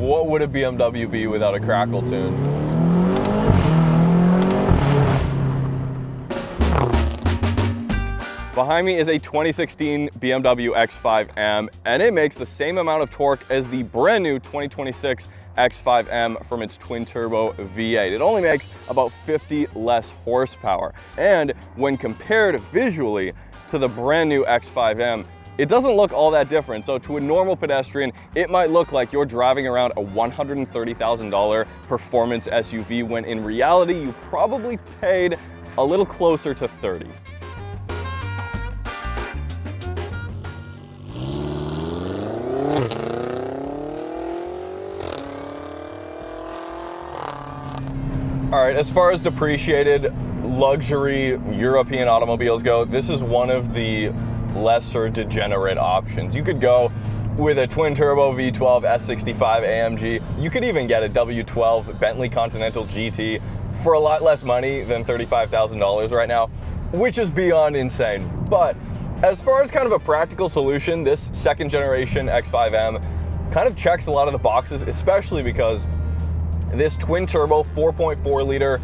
What would a BMW be without a crackle tune? Behind me is a 2016 BMW X5 M, and it makes the same amount of torque as the brand new 2026 X5 M from its twin-turbo V8. It only makes about 50 less horsepower. And when compared visually to the brand new X5 M, it doesn't look all that different. So to a normal pedestrian, it might look like you're driving around a $130,000 performance SUV, when in reality, you probably paid a little closer to 30. All right, as far as depreciated luxury European automobiles go, this is one of the lesser degenerate options. You could go with a twin-turbo V12 S65 AMG. You could even get a W12 Bentley Continental GT for a lot less money than $35,000 right now, which is beyond insane. But as far as kind of a practical solution, this second generation X5M kind of checks a lot of the boxes, especially because this twin-turbo 4.4 liter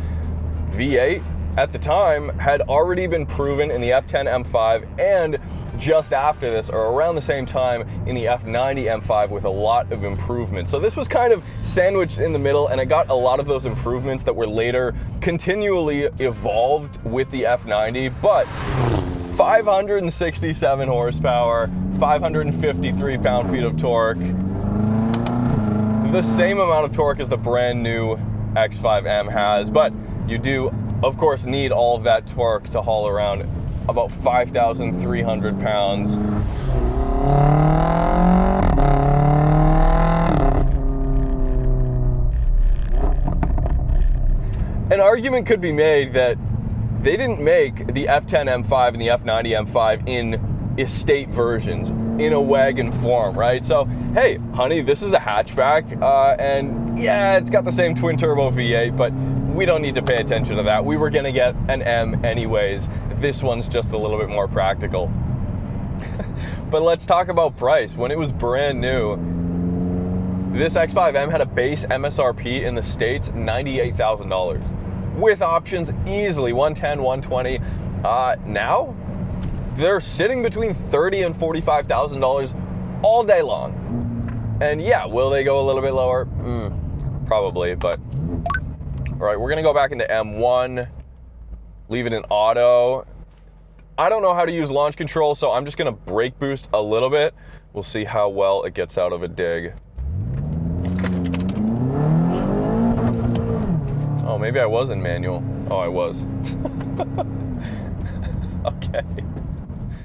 V8 at the time had already been proven in the F10 M5, and just after this, or around the same time, in the F90 M5 with a lot of improvements. So this was kind of sandwiched in the middle, and it got a lot of those improvements that were later continually evolved with the F90, but 567 horsepower, 553 pound-feet of torque, the same amount of torque as the brand new X5M has, but you do, of course, need all of that torque to haul around about 5,300 pounds. An argument could be made that they didn't make the F10 M5 and the F90 M5 in estate versions, in a wagon form, right? So, hey, honey, this is a hatchback, and yeah, it's got the same twin-turbo V8, but we don't need to pay attention to that. We were gonna get an M anyways. This one's just a little bit more practical. But let's talk about price. When it was brand new, this X5M had a base MSRP in the States, $98,000, with options easily, 110, 120. Now, they're sitting between $30,000 and $45,000 all day long. And yeah, will they go a little bit lower? Probably, but all right, we're gonna go back into M1, leave it in auto. I don't know how to use launch control, so I'm just gonna brake boost a little bit. We'll see how well it gets out of a dig. Oh, maybe I was in manual. Oh, I was. Okay.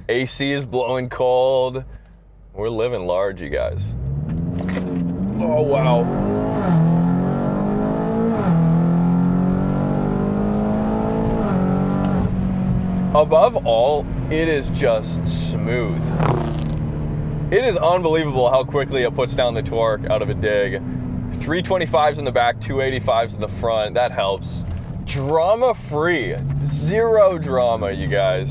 AC is blowing cold. We're living large, you guys. Oh, wow. Above all, it is just smooth. It is unbelievable how quickly it puts down the torque out of a dig. 325s in the back, 285s in the front. That helps. Drama-free. Zero drama, you guys.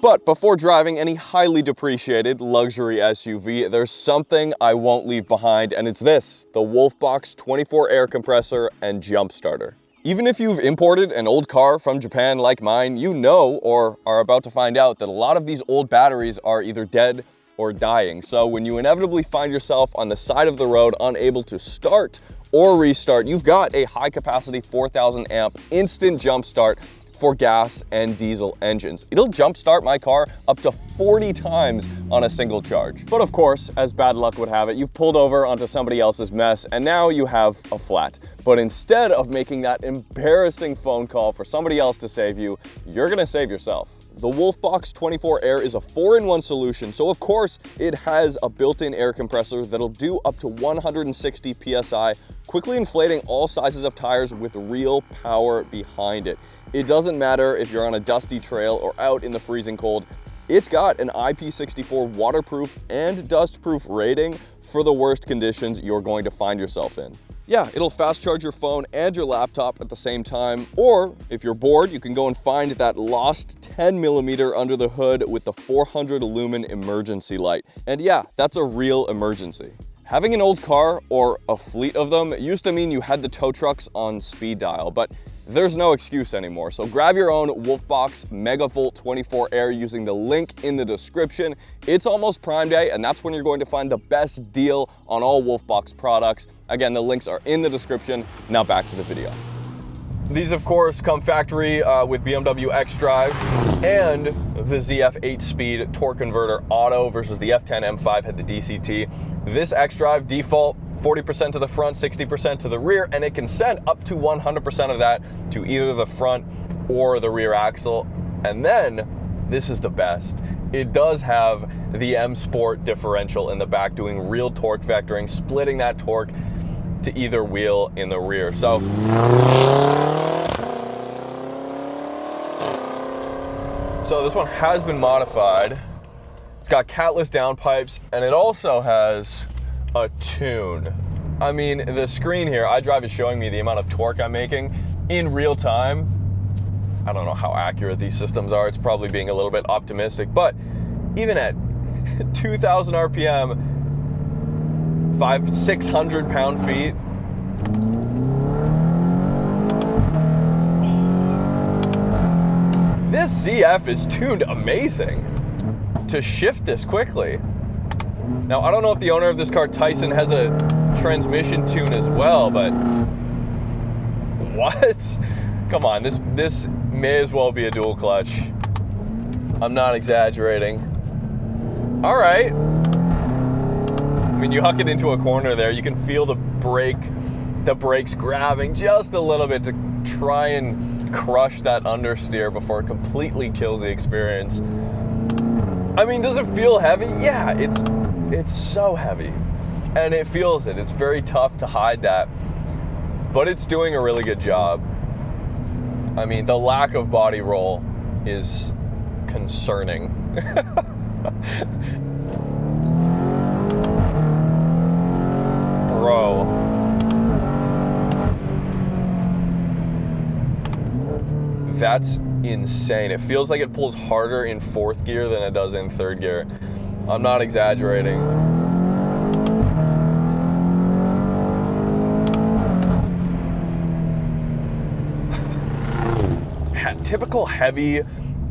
But before driving any highly depreciated luxury SUV, there's something I won't leave behind, and it's this, the Wolfbox 24 air compressor and jump starter. Even if you've imported an old car from Japan like mine, you know, or are about to find out, that a lot of these old batteries are either dead or dying. So when you inevitably find yourself on the side of the road unable to start or restart, you've got a high capacity 4,000 amp instant jump start for gas and diesel engines. It'll jump start my car up to 40 times on a single charge. But of course, as bad luck would have it, you've pulled over onto somebody else's mess and now you have a flat. But instead of making that embarrassing phone call for somebody else to save you, you're gonna save yourself. The Wolfbox 24 Air is a 4-in-1 solution, so of course it has a built-in air compressor that'll do up to 160 PSI, quickly inflating all sizes of tires with real power behind it. It doesn't matter if you're on a dusty trail or out in the freezing cold. It's got an IP64 waterproof and dustproof rating for the worst conditions you're going to find yourself in. Yeah, it'll fast charge your phone and your laptop at the same time, or if you're bored, you can go and find that lost 10mm under the hood with the 400 lumen emergency light. And yeah, that's a real emergency. Having an old car or a fleet of them used to mean you had the tow trucks on speed dial, but there's no excuse anymore. So grab your own Wolfbox Megavolt 24 Air using the link in the description. It's almost Prime Day, and that's when you're going to find the best deal on all Wolfbox products. Again, the links are in the description. Now back to the video. These, of course, come factory with BMW xDrive and the ZF 8-speed torque converter auto versus the F10 M5 had the DCT. This xDrive default 40% to the front, 60% to the rear, and it can send up to 100% of that to either the front or the rear axle. And then, this is the best, it does have the M Sport differential in the back doing real torque vectoring, splitting that torque to either wheel in the rear. So this one has been modified. It's got catless downpipes, and it also has a tune. I mean, the screen here, iDrive is showing me the amount of torque I'm making in real time. I don't know how accurate these systems are. It's probably being a little bit optimistic, but even at 2,000 RPM, 600 pound-feet, this ZF is tuned amazing to shift this quickly. Now, I don't know if the owner of this car, Tyson, has a transmission tune as well, but what? Come on, this may as well be a dual clutch. I'm not exaggerating. All right. I mean, you huck it into a corner there, you can feel the brakes grabbing just a little bit to try and crush that understeer before it completely kills the experience. I mean, does it feel heavy? Yeah, it's so heavy, and it feels it. It's very tough to hide that, but it's doing a really good job. I mean, the lack of body roll is concerning. Bro. That's insane. It feels like it pulls harder in fourth gear than it does in third gear. I'm not exaggerating. Typical heavy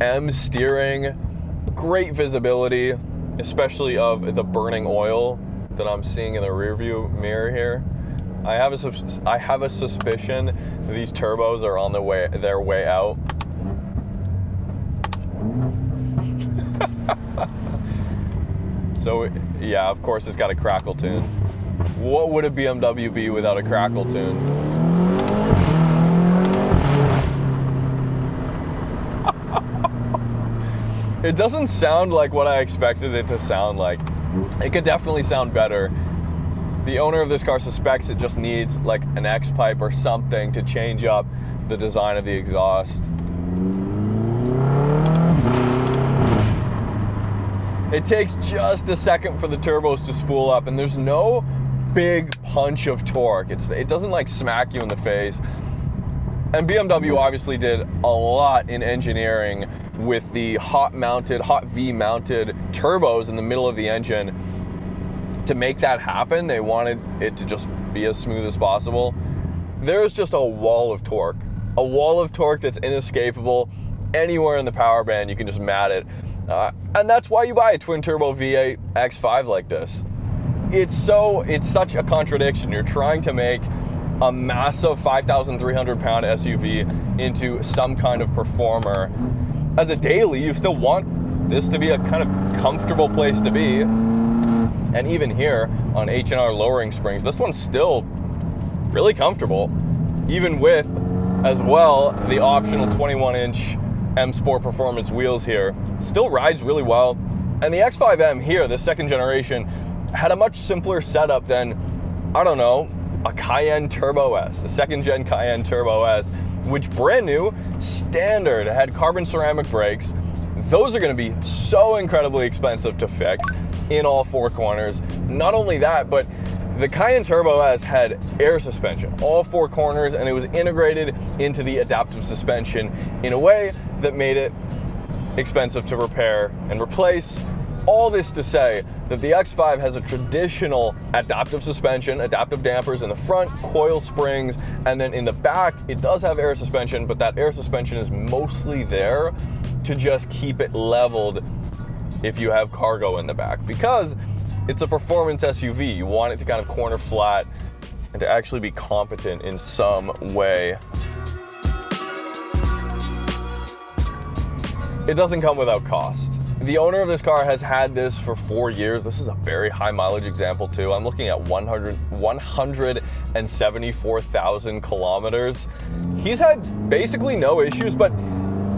M steering, great visibility, especially of the burning oil that I'm seeing in the rearview mirror here. I have a suspicion these turbos are on their way out. So yeah, of course it's got a crackle tune. What would a BMW be without a crackle tune? It doesn't sound like what I expected it to sound like. It could definitely sound better. The owner of this car suspects it just needs like an X pipe or something to change up the design of the exhaust. It takes just a second for the turbos to spool up, and there's no big punch of torque. It doesn't like smack you in the face. And BMW obviously did a lot in engineering with the hot V mounted turbos in the middle of the engine. To make that happen, they wanted it to just be as smooth as possible. There's just a wall of torque that's inescapable. Anywhere in the power band, you can just mat it. And that's why you buy a twin turbo V8 X5 like this. It's such a contradiction. You're trying to make a massive 5,300 pound SUV into some kind of performer. As a daily, you still want this to be a kind of comfortable place to be. And even here on H&R lowering springs, this one's still really comfortable, even with, as well, the optional 21-inch M Sport Performance wheels here. Still rides really well. And the X5M here, the second generation, had a much simpler setup than, I don't know, a Cayenne Turbo S, the second gen Cayenne Turbo S, which brand new, standard, had carbon ceramic brakes. Those are gonna be so incredibly expensive to fix in all four corners. Not only that, but the Cayenne Turbo S had air suspension, all four corners, and it was integrated into the adaptive suspension in a way that made it expensive to repair and replace. All this to say that the X5 has a traditional adaptive suspension, adaptive dampers in the front, coil springs, and then in the back, it does have air suspension, but that air suspension is mostly there to just keep it leveled if you have cargo in the back, because it's a performance SUV. You want it to kind of corner flat and to actually be competent in some way. It doesn't come without cost. The owner of this car has had this for 4 years. This is a very high mileage example too. I'm looking at 174,000 kilometers. He's had basically no issues, but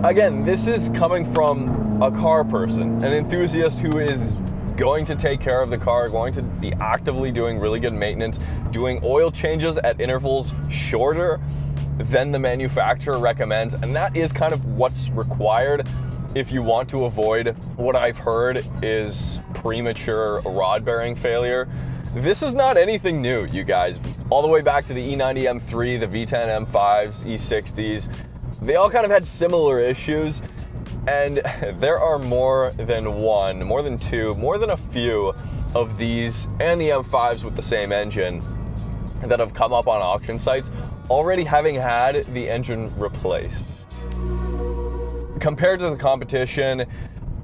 again, this is coming from a car person, an enthusiast who is going to take care of the car, going to be actively doing really good maintenance, doing oil changes at intervals shorter than the manufacturer recommends, and that is kind of what's required if you want to avoid what I've heard is premature rod bearing failure. This is not anything new, you guys. All the way back to the E90 M3, the V10 M5s, E60s, they all kind of had similar issues, and there are more than one, more than two, more than a few of these and the M5s with the same engine that have come up on auction sites already having had the engine replaced. Compared to the competition,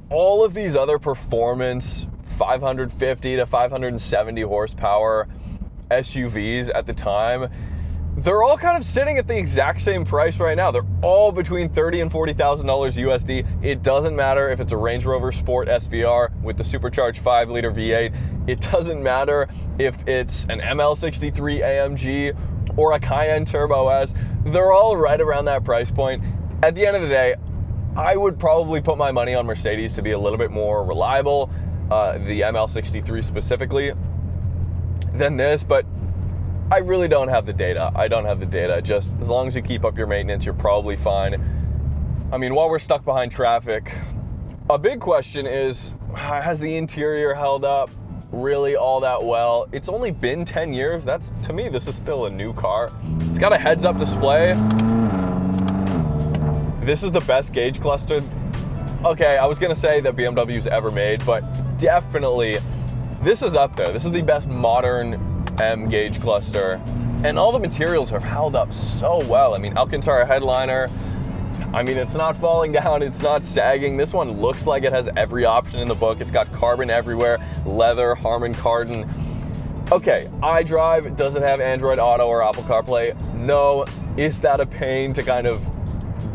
all of these other performance 550 to 570 horsepower SUVs at the time, they're all kind of sitting at the exact same price right now. They're all between $30,000 and $40,000 USD. It doesn't matter if it's a Range Rover Sport SVR with the supercharged 5-liter V8. It doesn't matter if it's an ML63 AMG or a Cayenne Turbo S. They're all right around that price point. At the end of the day, I would probably put my money on Mercedes to be a little bit more reliable, the ML63 specifically, than this, but I really don't have the data. I don't have the data. Just as long as you keep up your maintenance, you're probably fine. I mean, while we're stuck behind traffic, a big question is, has the interior held up really all that well? It's only been 10 years. That's, to me, this is still a new car. It's got a heads-up display. This is the best gauge cluster. Okay, I was gonna say that BMW's ever made, but definitely this is up there. This is the best modern M gauge cluster, and all the materials have held up so well. I mean, Alcantara headliner. I mean, it's not falling down, it's not sagging. This one looks like it has every option in the book. It's got carbon everywhere, leather, Harman Kardon. Okay, iDrive, does it have Android Auto or Apple CarPlay? No. Is that a pain to kind of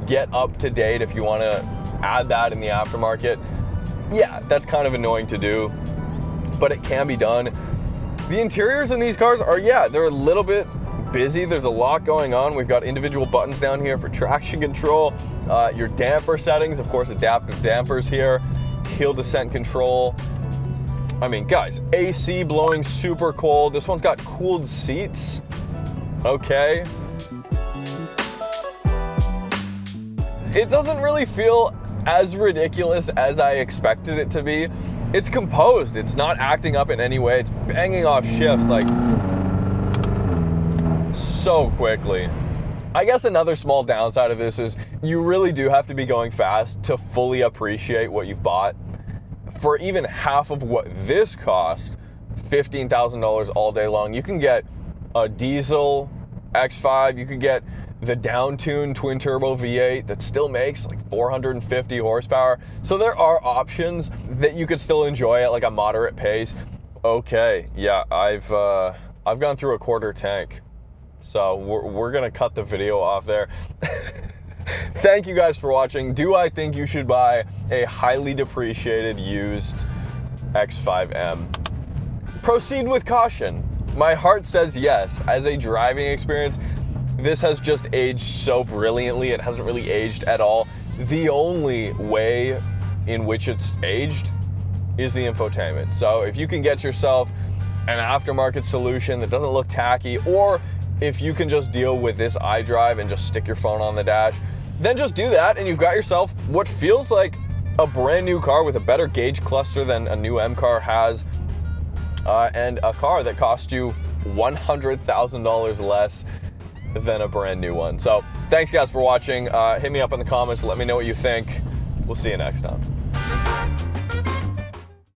get up to date if you want to add that in the aftermarket? Yeah, that's kind of annoying to do, but it can be done. The interiors in these cars are, yeah, they're a little bit busy. There's a lot going on. We've got individual buttons down here for traction control, your damper settings, of course, adaptive dampers here, hill descent control. I mean, guys, AC blowing super cold. This one's got cooled seats. Okay. It doesn't really feel as ridiculous as I expected it to be. It's composed. It's not acting up in any way. It's banging off shifts like so quickly. I guess another small downside of this is you really do have to be going fast to fully appreciate what you've bought. For even half of what this cost, $15,000 all day long, you can get a diesel X5, you could get the down-tuned twin-turbo V8 that still makes like 450 horsepower. So there are options that you could still enjoy at like a moderate pace. Okay, yeah, I've gone through a quarter tank, so we're gonna cut the video off there. Thank you guys for watching. Do I think you should buy a highly depreciated used X5M? Proceed with caution. My heart says yes. As a driving experience, this has just aged so brilliantly. It hasn't really aged at all. The only way in which it's aged is the infotainment. So if you can get yourself an aftermarket solution that doesn't look tacky, or if you can just deal with this iDrive and just stick your phone on the dash, then just do that and you've got yourself what feels like a brand new car with a better gauge cluster than a new M car has, and a car that cost you $100,000 less than a brand new one. So thanks guys for watching. Hit me up in the comments, let me know what you think. We'll see you next time.